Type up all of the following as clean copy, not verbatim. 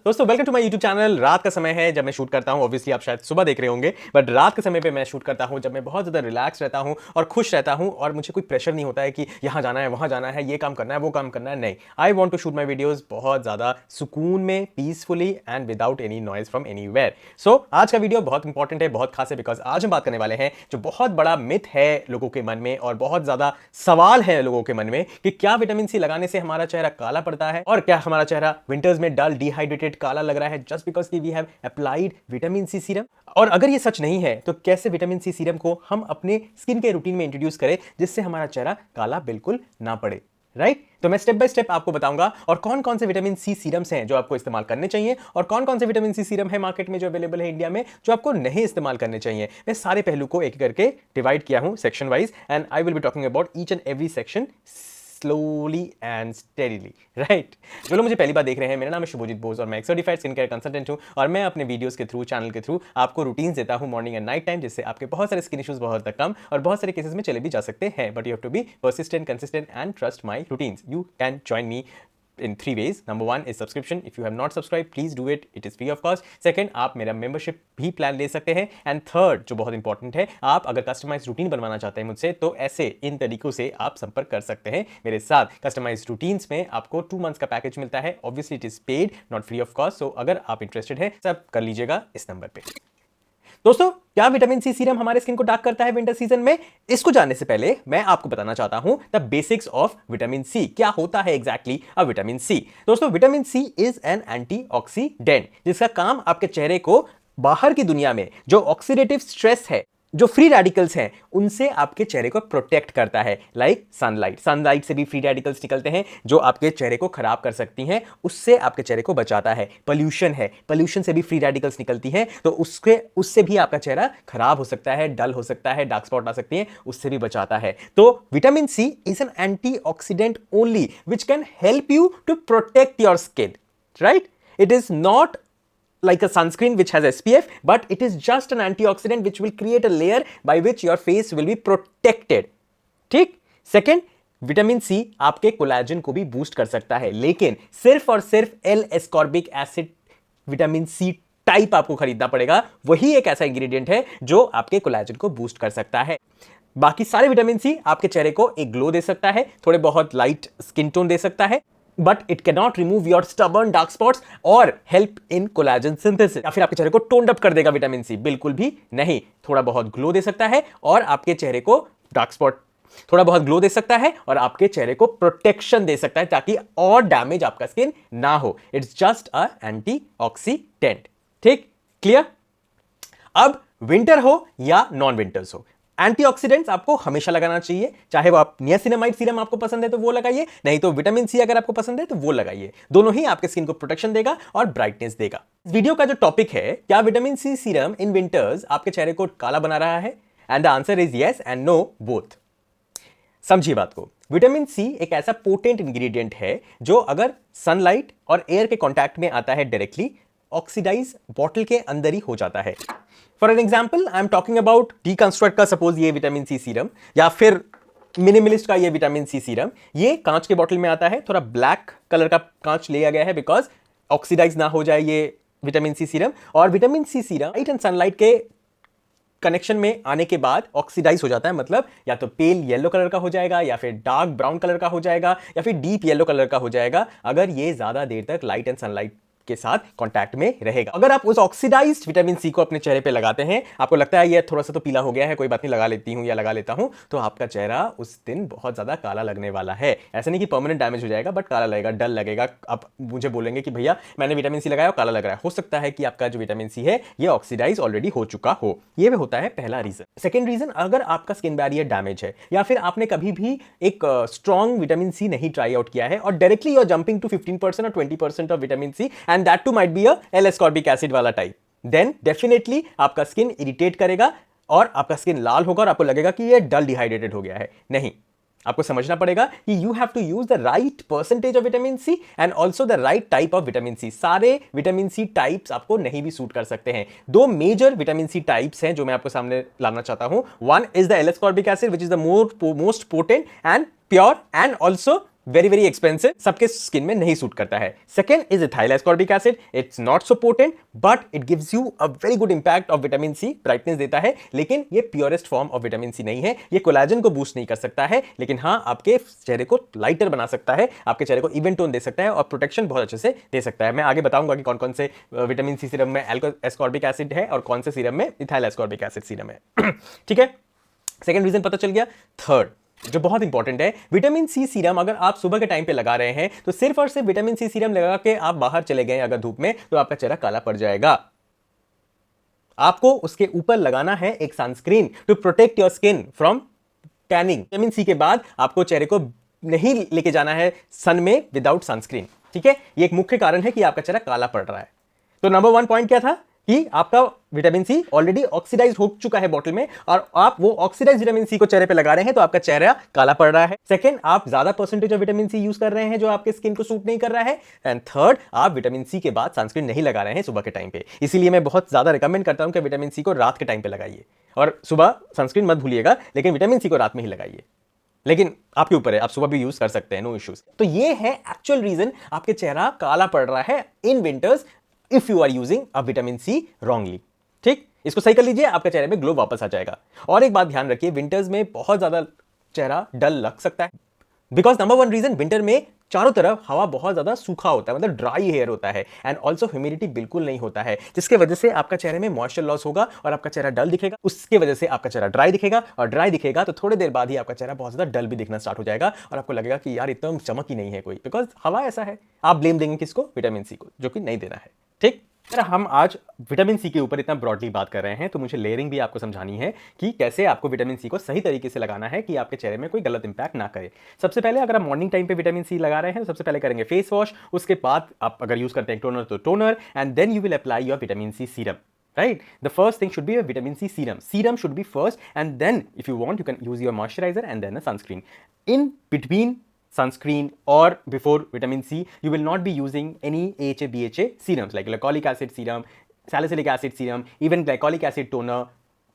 दोस्तों welcome to my YouTube channel. रात का समय है जब मैं शूट करता हूं। ऑब्वियसली आप शायद सुबह देख रहे होंगे, बट रात के समय पे मैं शूट करता हूं जब मैं बहुत ज़्यादा रिलैक्स रहता हूं और खुश रहता हूं और मुझे कोई प्रेशर नहीं होता है कि यहाँ जाना है, वहाँ जाना है, ये काम करना है, वो काम करना है। नहीं, I want to shoot my videos बहुत ज़्यादा सुकून में, peacefully and without any noise from anywhere. So आज का वीडियो बहुत इंपॉर्टेंट है, बहुत खास है, बिकॉज आज हम बात करने वाले हैं जो बहुत बड़ा मिथ है लोगों के मन में और बहुत ज़्यादा सवाल है लोगों के मन में कि क्या विटामिन सी लगाने से हमारा चेहरा काला पड़ता है और क्या हमारा चेहरा विंटर्स में डल, डिहाइड्रेटेड, काला लग रहा है जस्ट बिकॉज कि we have applied vitamin C serum. और अगर ये सच नहीं है तो कैसे विटामिन सी सीरम को हम अपने स्किन के रूटीन में इंट्रोड्यूस करें जिससे हमारा चेहरा काला बिल्कुल ना पड़े, राइट? तो मैं स्टेप बाय स्टेप आपको बताऊंगा और कौन कौन से विटामिन सी सीरम्स हैं जो आपको इस्तेमाल करने चाहिए और कौन कौन से विटामिन सी सीरम है मार्केट में जो अवेलेबल है इंडिया में जो आपको नहीं इस्तेमाल करने चाहिए। मैं सारे पहलू को एक करके डिवाइड किया हूं section wise and I will be talking about each and every section slowly and steadily, right? जो लोग मुझे पहली बार देख रहे हैं, मेरा नाम है शुभजीत बोस और मैं एक सर्टिफाइड स्किन केयर कंसल्टेंट हूं और मैं अपने वीडियोस के थ्रू, चैनल के थ्रू आपको रूटीन्स देता हूं मॉर्निंग एंड नाइट टाइम, जिससे आपके बहुत सारे स्किन इश्यूज बहुत तक कम और बहुत सारे केसेस में चले भी जा सकते हैं। But you have to be persistent, consistent and trust my routines. You can join me in 3 ways. Number 1 is subscription. If you have not subscribed, please do it. It is free of cost. Second, आप मेरा membership भी plan ले सकते हैं. And third, जो बहुत important है, आप अगर कस्टमाइज रूटीन बनवाना चाहते हैं मुझसे तो ऐसे इन तरीकों से आप संपर्क कर सकते हैं मेरे साथ। कस्टमाइज रूटीन्स में आपको 2 मंथ्स का पैकेज मिलता है. Obviously it is paid, not free of cost. So अगर आप इंटरेस्टेड है सब कर लीजिएगा इस नंबर पे। दोस्तों, क्या विटामिन सी सीरम हमारे स्किन को डार्क करता है विंटर सीजन में? इसको जानने से पहले मैं आपको बताना चाहता हूं the basics of vitamin C. क्या होता है एग्जैक्टली अ विटामिन सी? दोस्तों, vitamin C is an antioxidant जिसका काम आपके चेहरे को बाहर की दुनिया में जो ऑक्सीडेटिव स्ट्रेस है, जो फ्री रेडिकल्स हैं, उनसे आपके चेहरे को प्रोटेक्ट करता है। लाइक सनलाइट से भी फ्री रेडिकल्स निकलते हैं जो आपके चेहरे को खराब कर सकती हैं, उससे आपके चेहरे को बचाता है। पोल्यूशन से भी फ्री रेडिकल्स निकलती हैं तो उससे भी आपका चेहरा खराब हो सकता है, डल हो सकता है, डार्क स्पॉट आ सकती हैं, उससे भी बचाता है। तो vitamin C is an antioxidant only which can help you to protect your skin, right? It is not like a sunscreen which has SPF, but it is just an antioxidant which will create a layer by which your face will be protected. ठीक? Second, vitamin C आपके collagen को भी boost कर सकता है, लेकिन सिर्फ और सिर्फ L ascorbic acid vitamin C type आपको खरीदना पड़ेगा। वही एक ऐसा इंग्रेडिएंट है जो आपके कोलेजन को बूस्ट कर सकता है। बाकी सारे विटामिन सी आपके चेहरे को एक ग्लो दे सकता है, थोड़े बहुत लाइट स्किन टोन दे सकता है, but it can not remove your stubborn dark spots और हेल्प इन कोलेजन सिंथेसिस। या फिर आपके चेहरे को टोन्ड अप कर देगा विटामिन सी? बिल्कुल भी नहीं। थोड़ा बहुत ग्लो दे सकता है और आपके चेहरे को डार्क स्पॉट थोड़ा बहुत ग्लो दे सकता है और आपके चेहरे को प्रोटेक्शन दे सकता है ताकि और डैमेज आपका स्किन ना हो। It's just a antioxidant. ठीक? क्लियर? अब विंटर हो या नॉन विंटर्स हो, एंटीऑक्सीडेंट्स आपको हमेशा लगाना चाहिए। चाहे वो आप नियासिनामाइड सीरम आपको पसंद है तो वो लगाइए, नहीं तो विटामिन सी अगर आपको पसंद है तो वो लगाइए। दोनों ही आपके स्किन को प्रोटेक्शन देगा और ब्राइटनेस देगा। इस वीडियो का जो टॉपिक है, क्या vitamin C serum in winters आपके चेहरे को काला बना रहा है? And the answer is yes and no both. समझिए बात को। विटामिन सी एक ऐसा पोटेंट इंग्रेडिएंट है जो अगर सनलाइट और एयर के कॉन्टैक्ट में आता है डायरेक्टली, ऑक्सीडाइज बॉटल के अंदर ही हो जाता है। For an example, I am talking about deconstruct का सपोज ये विटामिन सी सीरम या फिर मिनिमलिस्ट का ये विटामिन सी सीरम। ये कांच के बॉटल में आता है, थोड़ा ब्लैक कलर का कांच लिया गया है बिकॉज ऑक्सीडाइज ना हो जाए ये विटामिन सी सीरम। और vitamin C serum light and sunlight के कनेक्शन में आने के बाद ऑक्सीडाइज हो जाता है, मतलब या तो पेल येलो कलर का हो जाएगा या फिर डार्क ब्राउन कलर का हो जाएगा या फिर डीप येलो कलर का हो जाएगा अगर ये ज्यादा देर तक लाइट एंड सनलाइट के साथ कांटेक्ट में रहेगा। अगर आप उस ऑक्सीडाइज्ड विटामिन सी को अपने चेहरे पे लगाते हैं, आपको लगता है ये थोड़ा सा तो पीला हो गया है, कोई बात नहीं, लगा लेती हूं या लगा लेता हूं, तो आपका चेहरा उस दिन बहुत ज्यादा काला लगने वाला है। ऐसा नहीं कि परमानेंट डैमेज हो जाएगा, बट काला लगेगा, डल लगेगा। आप मुझे बोलेंगे कि भैया मैंने विटामिन सी लगाया और काला लग रहा है। हो सकता है कि आपका जो विटामिन सी है ये ऑक्सीडाइज ऑलरेडी हो चुका हो। ये होता है पहला रीजन। सेकेंड रीजन, अगर आपका स्किन बैरियर डैमेज है या फिर आपने कभी भी एक स्ट्रॉन्ग विटामिन सी नहीं ट्राई आउट किया है और directly you are jumping to 15% और 20% of vitamin C and that too might be a L ascorbic acid वाला टाइप, देन डेफिनेटली आपका स्किन इरिटेट करेगा और आपका स्किन लाल होगा और आपको लगेगा कि ये डल डिहाइड्रेटेड हो गया है। नहीं, आपको समझना पड़ेगा कि you have to use the right percentage of vitamin C and also the right type of vitamin C. सारे विटामिन सी टाइप्स आपको नहीं भी सूट कर सकते हैं। 2 मेजर विटामिन सी टाइप्स हैं जो मैं आपको सामने लाना चाहता हूं। One is the L ascorbic acid which is the most potent and pure and also very very expensive, सबके स्किन में नहीं सूट करता है। Second is ethyl ascorbic acid, it's not so potent but it gives you a very good impact of vitamin C, brightness देता है, लेकिन ये purest form of vitamin C नहीं है। ये कोलेजन को बूस्ट नहीं कर सकता है, लेकिन हाँ आपके चेहरे को लाइटर बना सकता है, आपके चेहरे को इवन टोन दे सकता है और प्रोटेक्शन बहुत अच्छे से दे सकता है। मैं आगे बताऊंगा कि कौन कौन से विटामिन सी सीरम में एस्कॉर्बिक एसिड है और कौन से सीरम में इथाइल एस्कॉर्बिक एसिड सीरम है। ठीक है, सेकेंड रीजन पता चल गया। थर्ड जो बहुत इंपॉर्टेंट है, विटामिन सी सीरम अगर आप सुबह के टाइम पे लगा रहे हैं तो सिर्फ और सिर्फ विटामिन सी सीरम लगा के आप बाहर चले गए अगर धूप में, तो आपका चेहरा काला पड़ जाएगा। आपको उसके ऊपर लगाना है एक sunscreen to protect your skin from tanning. Vitamin C के बाद आपको चेहरे को नहीं लेके जाना है सन में विदाउट सनस्क्रीन। ठीक है, ये एक मुख्य कारण है कि आपका चेहरा काला पड़ रहा है। तो नंबर 1 पॉइंट क्या था कि आपका विटामिन सी ऑलरेडी ऑक्सीडाइज हो चुका है बॉटल में और आप वो ऑक्सीडाइज विटामिन सी को चेहरे पे लगा रहे हैं, तो आपका चेहरा काला पड़ रहा है। सेकंड, आप ज्यादा percentage of vitamin C use कर रहे हैं जो आपके स्किन को सूट नहीं कर रहा है। एंड थर्ड, आप विटामिन सी के बाद सनस्क्रीन नहीं लगा रहे हैं सुबह के टाइम पे। इसीलिए मैं बहुत ज्यादा रिकमेंड करता हूं कि विटामिन सी को रात के टाइम पे लगाइए और सुबह सनस्क्रीन मत भूलिएगा, लेकिन विटामिन सी को रात में ही लगाइए। लेकिन आपके ऊपर है, आप सुबह भी यूज कर सकते हैं, नो इश्यूज। तो ये है एक्चुअल रीजन आपके चेहरा काला पड़ रहा है in winters if you are using a vitamin C wrongly. ठीक, इसको सही कर लीजिए, आपके चेहरे में ग्लो वापस आ जाएगा। और एक बात ध्यान रखिए, विंटर्स में बहुत ज्यादा चेहरा डल लग सकता है बिकॉज नंबर 1 रीजन, विंटर में चारों तरफ हवा बहुत ज्यादा सूखा होता है, मतलब ड्राई हेयर होता है एंड ऑल्सो ह्यूमिडिटी बिल्कुल नहीं होता है, जिसके वजह से आपका चेहरे में मॉइस्चर लॉस होगा और आपका चेहरा डल दिखेगा। उसके वजह से आपका चेहरा ड्राई दिखेगा और ड्राई दिखेगा तो थोड़ी देर बाद ही आपका चेहरा बहुत ज्यादा डल भी दिखना स्टार्ट हो जाएगा और आपको लगेगा कि यार इतना चमक ही नहीं है कोई, बिकॉज हवा ऐसा है। आप ब्लेम देंगे किसको? विटामिन सी को, जो कि नहीं देना है। ठीक, अगर हम आज विटामिन सी के ऊपर इतना ब्रॉडली बात कर रहे हैं तो मुझे लेयरिंग भी आपको समझानी है कि कैसे आपको विटामिन सी को सही तरीके से लगाना है कि आपके चेहरे में कोई गलत इंपैक्ट ना करे। सबसे पहले अगर आप मॉर्निंग टाइम पे विटामिन सी लगा रहे हैं तो सबसे पहले करेंगे फेस वॉश, उसके बाद आप अगर यूज करते हैं टोनर तो toner, and then you will apply your vitamin C serum. Right? The first thing should be a vitamin C serum. Serum should be first, and then if you want, you can use your moisturizer and then a sunscreen. In between sunscreen or before vitamin C, you will not be using any AHA, BHA serums like glycolic acid serum, salicylic acid serum, even glycolic acid toner.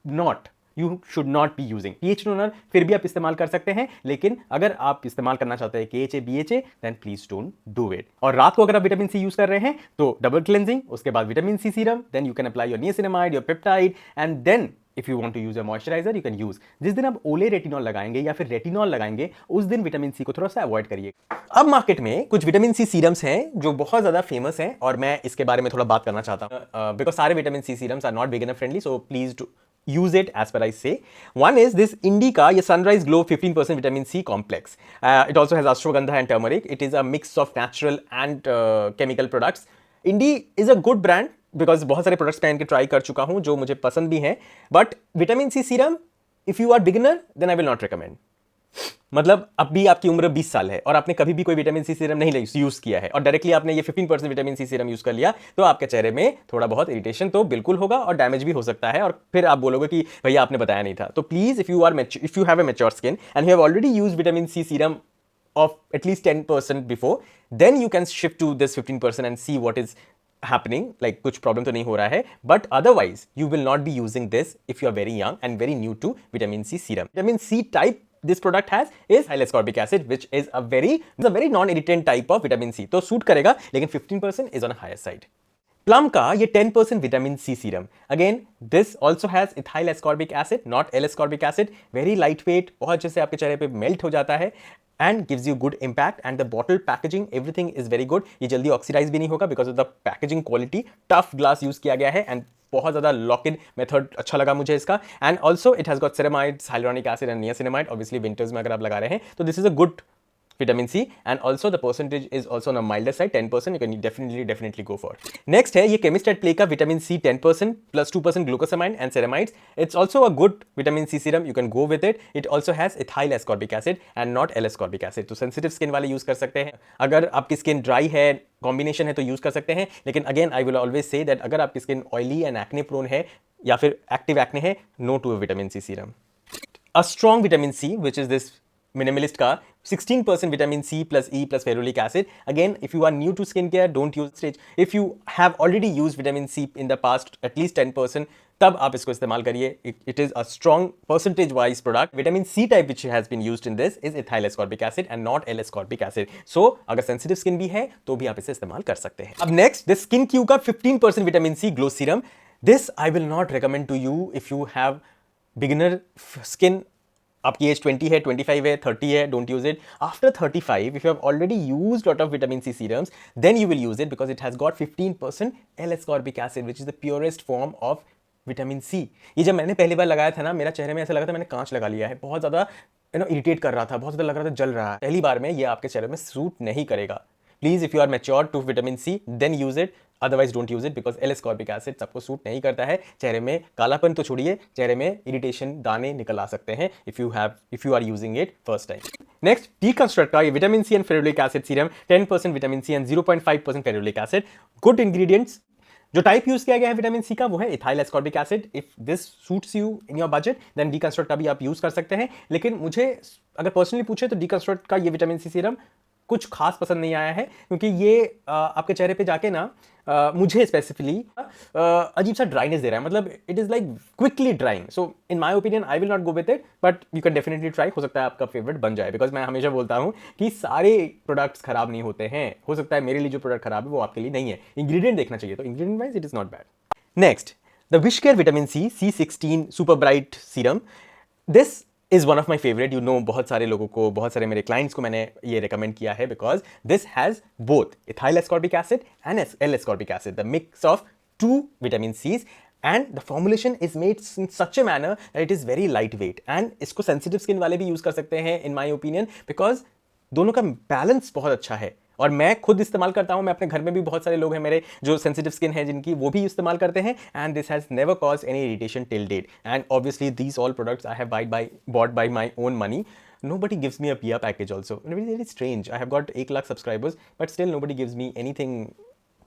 Not. You should not be using pH toner. फिर भी आप इस्तेमाल कर सकते हैं, लेकिन अगर आप इस्तेमाल करना चाहते हैं KHA, BHA, then please don't do it. और रात को अगर आप विटामिन सी यूज कर रहे हैं तो डबल क्लेंजिंग, उसके बाद vitamin C serum, then you can apply your niacinamide, your peptide, and then if you want to use a moisturizer, you can use. जिस दिन आप ओले रेटिनॉल लगाएंगे या फिर रेटिनॉल लगाएंगे, उस दिन विटामिन सी को थोड़ा सा अवॉइड करिए। अब मार्केट में कुछ विटामिन सी सीरम्स हैं जो बहुत ज्यादा फेमस हैं और मैं इसके बारे में थोड़ा बात करना चाहता हूँ बिकॉज सारे vitamin C serums are not beginner friendly, so please do use it as per I say. One is this Indica, ये Sunrise Glow 15% vitamin C complex. It also has ashwagandha and turmeric. It is a mix of natural and chemical products. Indi is a good brand because बहुत सारे products पहन के try कर चुका हूँ जो मुझे पसंद भी हैं. But vitamin C serum, if you are beginner, then I will not recommend. मतलब अभी आपकी उम्र 20 साल है और आपने कभी भी कोई विटामिन सी सीरम नहीं यूज किया है और डायरेक्टली आपने ये 15% विटामिन सी सीरम यूज कर लिया, तो आपके चेहरे में थोड़ा बहुत इरिटेशन तो बिल्कुल होगा और डैमेज भी हो सकता है और फिर आप बोलोगे कि भैया आपने बताया नहीं था। तो please if you have a mature skin and you have already used vitamin C serum of at least 10% before, then you can shift to this 15% and see what is happening, like कुछ problem तो नहीं हो रहा है, but otherwise you will not be using this if you are very young and very new to vitamin C serum. Vitamin C type this product has is ascorbic acid, which is a very non-irritant type of vitamin C. तो सूट करेगा, लेकिन 15% is on a higher side. Plum का ये 10% vitamin C serum, again this also has ethyl ascorbic acid, not L ascorbic acid, very light weight, बहुत अच्छे से आपके चेहरे पे मेल्ट हो जाता है and gives you good impact and the bottle packaging everything is very good. ये जल्दी ऑक्सीडाइज भी नहीं होगा because of the packaging quality, tough glass use किया गया है एंड बहुत ज़्यादा लॉक इन मेथड अच्छा लगा मुझे इसका। And also it has got ceramides, hyaluronic acid and niacinamide, obviously winters में अगर आप लगा रहे हैं तो this is a good vitamin C, and also the percentage is also on a milder side, 10%. You can definitely go for. Next है ये Chemist at Play का vitamin C 10% plus 2% glucosamine and ceramides. It's also a good vitamin C serum. You can go with it. It also has ethyl ascorbic acid and not L-ascorbic acid. तो sensitive skin वाले use कर सकते हैं। अगर आपकी skin dry है, combination है तो use कर सकते हैं। लेकिन again I will always say that अगर आपकी skin oily and acne prone है या फिर active acne है, no to a vitamin C serum. A strong vitamin C, which is this minimalist का 16% vitamin C plus E plus ferulic acid. Again, if you are new to skincare, don't use stage. If you have already used vitamin C in the past, at least 10%, तब आप इसको इस्तेमाल करिए. It is a strong percentage wise product. Vitamin C type which has been used in this is ethyl ascorbic acid and not L ascorbic acid. So अगर sensitive skin भी है तो भी आप इसे इस्तेमाल कर सकते हैं. अब नेक्स्ट, दिस स्किन क्यू का 15% vitamin C glow serum. This I will not recommend to you if you have beginner skin. आपकी एज 20 है, 25 है, 30 है, don't use it. After 35, if you have already used lot of vitamin C serums, then you will use it because it has got 15% L-ascorbic acid, which is the purest form of vitamin C. ये जब मैंने पहली बार लगाया था ना, मेरा चेहरे में ऐसा लगा था मैंने कांच लगा लिया है. बहुत ज़्यादा इरिटेट कर रहा था, बहुत ज़्यादा लग रहा था जल रहा है. पहली बार में ये आपके चेहरे में सूट नहीं करेगा. Please if you are mature to vitamin C then use it, otherwise don't use it because L ascorbic acid सबको सूट नहीं करता है. चेहरे में कालापन तो छोड़िए, चेहरे में इरिटेशन, दाने निकल आ सकते हैं if you are using it first time. Next, deconstruct का ये vitamin C and ferulic acid serum, 10% vitamin C and 0.5% ferulic acid. Good ingredients. जो टाइप यूज किया गया है विटामिन सी का वो है ethyl ascorbic acid. If this suits you in your budget then deconstruct का भी आप यूज कर सकते हैं. लेकिन मुझे अगर पर्सनली पूछे तो डीकंस्ट्रक्ट का ये विटामिन सी सीरम कुछ खास पसंद नहीं आया है, क्योंकि ये आपके चेहरे पे जाके ना मुझे स्पेसिफिकली अजीब सा ड्राइनेस दे रहा है. मतलब it is like quickly drawing. So in my opinion I will not go with it, but you can definitely try. हो सकता है आपका फेवरेट बन जाए, बिकॉज मैं हमेशा बोलता हूँ कि सारे प्रोडक्ट्स खराब नहीं होते हैं. हो सकता है मेरे लिए जो प्रोडक्ट खराब है वो आपके लिए नहीं है. इंग्रेडिएंट देखना चाहिए, तो ingredient wise it is not bad. Next, the wish care vitamin C C16 super bright serum. This is one of my favourite. You know, बहुत सारे लोगों को, बहुत सारे मेरे क्लाइंट्स को मैंने ये रिकमेंड किया है because this has both ethyl ascorbic acid and L ascorbic acid, the mix of two vitamin Cs. And the formulation is made in such a manner that it is very light weight. And इसको sensitive skin वाले भी use कर सकते हैं इन my opinion, because दोनों का balance बहुत अच्छा है. और मैं खुद इस्तेमाल करता हूं. मैं अपने घर में भी बहुत सारे लोग हैं मेरे जो सेंसिटिव स्किन है जिनकी, वो भी इस्तेमाल करते हैं. And this has never cause any irritation till date. And obviously these all products I have bought by my own money. Nobody gives me a PR package also. Very strange. I have got 1 lakh subscribers, but still nobody gives me anything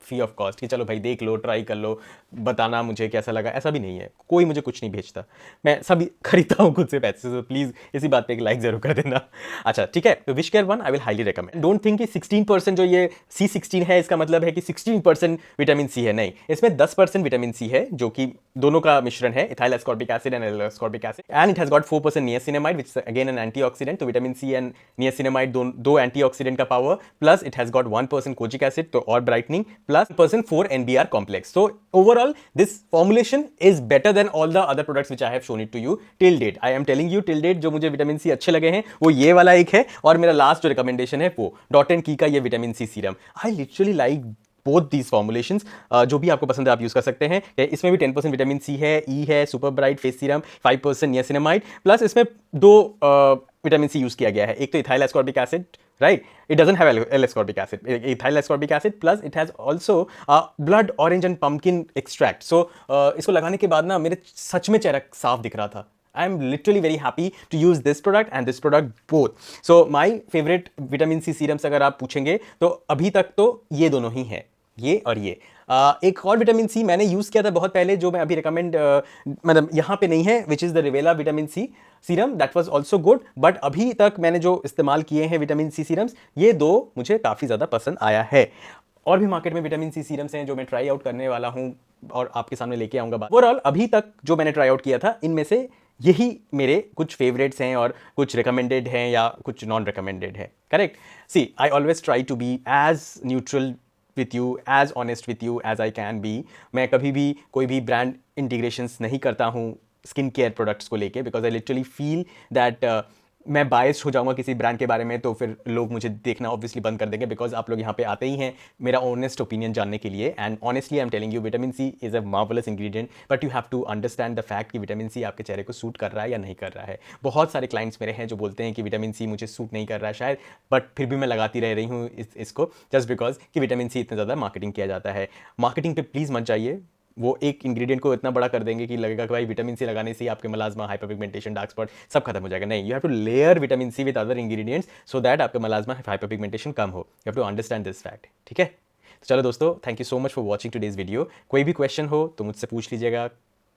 free of cost कि चलो भाई देख लो, try कर लो, बताना मुझे कैसा लगा. ऐसा भी नहीं है, कोई मुझे कुछ नहीं भेजता. मैं सभी खरीदता हूँ खुद से पैसे से. प्लीज़ इसी बात पे एक लाइक जरूर कर देना. अच्छा ठीक है, तो wish care one I will highly recommend. Don't think कि 16% जो ये C16 है इसका मतलब है कि 16% विटामिन सी है. नहीं, इसमें 10% विटामिन सी है, जो कि दोनों का मिश्रण है, ethyl ascorbic acid and L ascorbic acid. And it has got 4% niacinamide which is again an antioxidant. तो विटामिन सी एंड नियासिनामाइड दो एंटीऑक्सीडेंट का power, plus it has got 1% kojic acid तो और brightening, plus 4 NBR complex. So overall this formulation is better than all the other products which I have shown it to you till date. I am telling you till date जो मुझे vitamin C अच्छे लगे हैं वो ये वाला एक है, और मेरा लास्ट जो रिकमेंडेशन है वो डॉट एंड की का ये vitamin C serum. I literally like both these formulations. जो भी आपको पसंद है आप यूज कर सकते हैं. इसमें भी 10% विटामिन सी है, ई है, super bright face serum, 5% niacinamide, plus इसमें दो विटामिन सी यूज किया गया है. एक तो ethyl ascorbic acid, right? It doesn't have L-ascorbic acid, ethyl ascorbic acid, plus it has also blood orange and pumpkin extract. So इसको लगाने के बाद ना मेरे सच में चेहरा साफ दिख रहा था. I am literally very happy to use this product and this product both. So my favorite vitamin C serums अगर आप पूछेंगे तो अभी तक तो ये दोनों ही हैं, ये और ये. एक और विटामिन सी मैंने यूज़ किया था बहुत पहले, जो मैं अभी रिकमेंड मतलब यहाँ पे नहीं है, which is the Revela vitamin C serum. That was also good. But अभी तक मैंने जो इस्तेमाल किए हैं विटामिन सी सीरम्स, ये दो मुझे काफ़ी ज़्यादा पसंद आया है. और भी मार्केट में विटामिन सी सीरम्स हैं जो मैं ट्राई आउट करने वाला हूँ और आपके सामने लेके आऊँगा. ओवरऑल अभी तक जो मैंने ट्राई आउट किया था, इनमें से यही मेरे कुछ फेवरेट्स हैं और कुछ रिकमेंडेड हैं या कुछ नॉन रिकमेंडेड है. Correct. See, I always try to be as neutral with you, as honest with you as I can be. मैं कभी भी कोई भी ब्रांड इंटीग्रेशंस नहीं करता हूँ स्किन केयर प्रोडक्ट्स को लेके, because I literally feel that मैं बायस्ड हो जाऊँगा किसी ब्रांड के बारे में, तो फिर लोग मुझे देखना ऑब्वियसली बंद कर देंगे, बिकॉज आप लोग यहाँ पे आते ही हैं मेरा ऑनेस्ट ओपिनियन जानने के लिए. And honestly I am telling you, vitamin C is a marvellous ingredient, but you have to understand the fact कि विटामिन सी आपके चेहरे को सूट कर रहा है या नहीं कर रहा है. बहुत सारे क्लाइंट्स मेरे हैं जो बोलते हैं कि विटामिन सी मुझे सूट नहीं कर रहा है शायद, बट फिर भी मैं लगाती रह रही हूँ इसको, जस्ट बिकॉज कि विटामिन सी इतना ज़्यादा मार्केटिंग किया जाता है. मार्केटिंग पे प्लीज़ मत जाइए. वो एक इंग्रेडिएंट को इतना बड़ा कर देंगे कि लगेगा कि भाई विटामिन सी लगाने से ही आपके मलाजमा, हाइपरपिगमेंटेशन, डार्क स्पॉट सब खत्म हो जाएगा. नहीं, you have to layer vitamin C with other ingredients so that आपके मलाजमा, हाइपरपिगमेंटेशन कम हो. You have to understand this fact. ठीक है, तो चलो दोस्तों, thank you so much for watching today's video. कोई भी क्वेश्चन हो तो मुझसे पूछ लीजिएगा.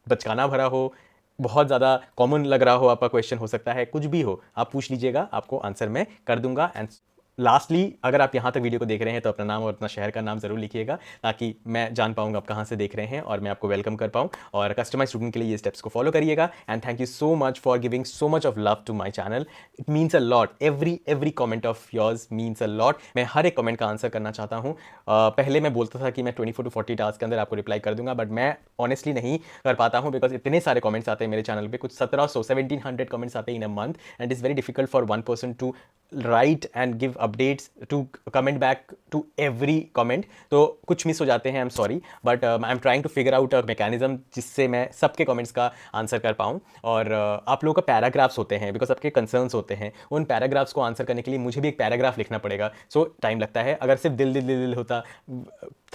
बचकाना भरा हो, बहुत ज़्यादा कॉमन लग रहा हो आपका क्वेश्चन, हो सकता है कुछ भी हो, आप पूछ लीजिएगा, आपको आंसर मैं कर दूंगा. एंड लास्टली अगर आप यहाँ तक वीडियो को देख रहे हैं तो अपना नाम और अपना शहर का नाम ज़रूर लिखिएगा, ताकि मैं जान पाऊँगा आप कहाँ से देख रहे हैं और मैं आपको वेलकम कर पाऊँ। और कस्टमाइज स्टूडेंट के लिए ये स्टेप्स को फॉलो करिएगा। And thank you so much for giving so much of love to my channel. It means a lot, every comment of yours means a lot. मैं हर एक कमेंट का आंसर करना चाहता हूँ। पहले मैं बोलता था कि मैं 24 to 40 टास्क के अंदर आपको रिप्लाई कर दूंगा, बट मैं ऑनेस्टली नहीं कर पाता हूँ, बिकॉज इतने सारे कमेंट्स आते हैं मेरे चैनल पे, कुछ 1700 कमेंट्स आते हैं in a month, and it's very difficult for one person to write and give updates to comment back to every comment. तो कुछ मिस हो जाते हैं, I am sorry, but I am trying to figure out a mechanism जिससे मैं सबके comments का answer कर पाऊँ। और आप लोगों का पैराग्राफ्स होते हैं, बिकॉज आपके कंसर्न्स होते हैं, उन पैराग्राफ्स को आंसर करने के लिए मुझे भी एक पैराग्राफ लिखना पड़ेगा, सो टाइम लगता है। अगर सिर्फ दिल दिल दिल दिल होता,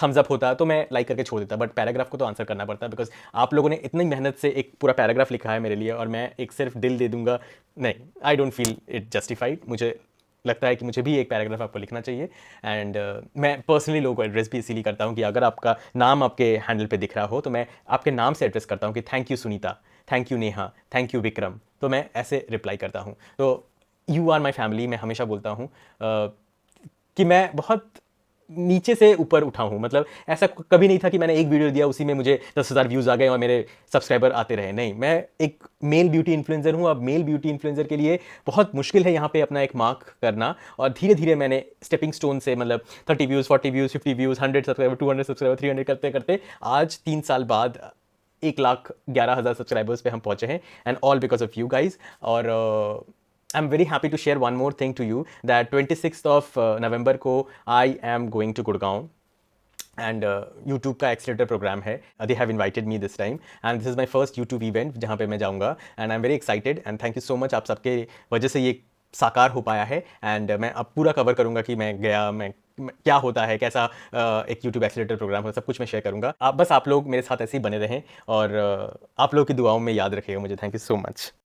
थम्स अप होता, तो मैं लाइक करके छोड़ देता, बट पैराग्राफ को तो आंसर करना पड़ता है, बिकॉज आप लोगों ने इतनी मेहनत से एक पूरा पैराग्राफ लिखा है मेरे लिए, और मैं एक सिर्फ दिल दे दूंगा, नहीं, I don't feel it justified. मुझे लगता है कि मुझे भी एक पैराग्राफ आपको लिखना चाहिए। एंड मैं पर्सनली लोगों को एड्रेस भी इसीलिए करता हूँ कि अगर आपका नाम आपके हैंडल पे दिख रहा हो तो मैं आपके नाम से एड्रेस करता हूँ कि thank you Sunita, thank you Neha, thank you Vikram. तो मैं ऐसे रिप्लाई करता हूँ। तो यू आर माई फैमिली। मैं हमेशा बोलता हूँ कि मैं बहुत नीचे से ऊपर उठा हूँ। मतलब ऐसा कभी नहीं था कि मैंने एक वीडियो दिया उसी में मुझे 10,000 व्यूज़ आ गए और मेरे सब्सक्राइबर आते रहे। नहीं, मैं एक मेल ब्यूटी इन्फ्लुएंसर हूँ। अब मेल ब्यूटी इन्फ्लुएंसर के लिए बहुत मुश्किल है यहाँ पे अपना एक मार्क करना, और धीरे धीरे मैंने स्टेपिंग स्टोन से, मतलब 30 views, 40 views, 50 views, 100 subscriber, 200 subscriber, 300 करते करते आज 3 साल बाद 1,11,000 सब्सक्राइबर्स पे हम पहुँचे हैं, and all because of you guys. और I'm very happy to share one more thing to you that 26th of November को I am going to Gurgaon, and YouTube का एक्सीलेटर प्रोग्राम है। They have invited me this time and this is my first YouTube event जहाँ पे मैं जाऊँगा, and I'm very excited and thank you so much। आप सबके वजह से ये साकार हो पाया है, एंड मैं अब पूरा कवर करूँगा कि मैं गया, मैं क्या होता है, कैसा एक YouTube एक्सीलेटर प्रोग्राम है, सब कुछ मैं शेयर करूँगा। आप लोग मेरे साथ ऐसे ही बने रहें, और आप लोग की दुआओं में याद रखिएगा मुझे। Thank you so much.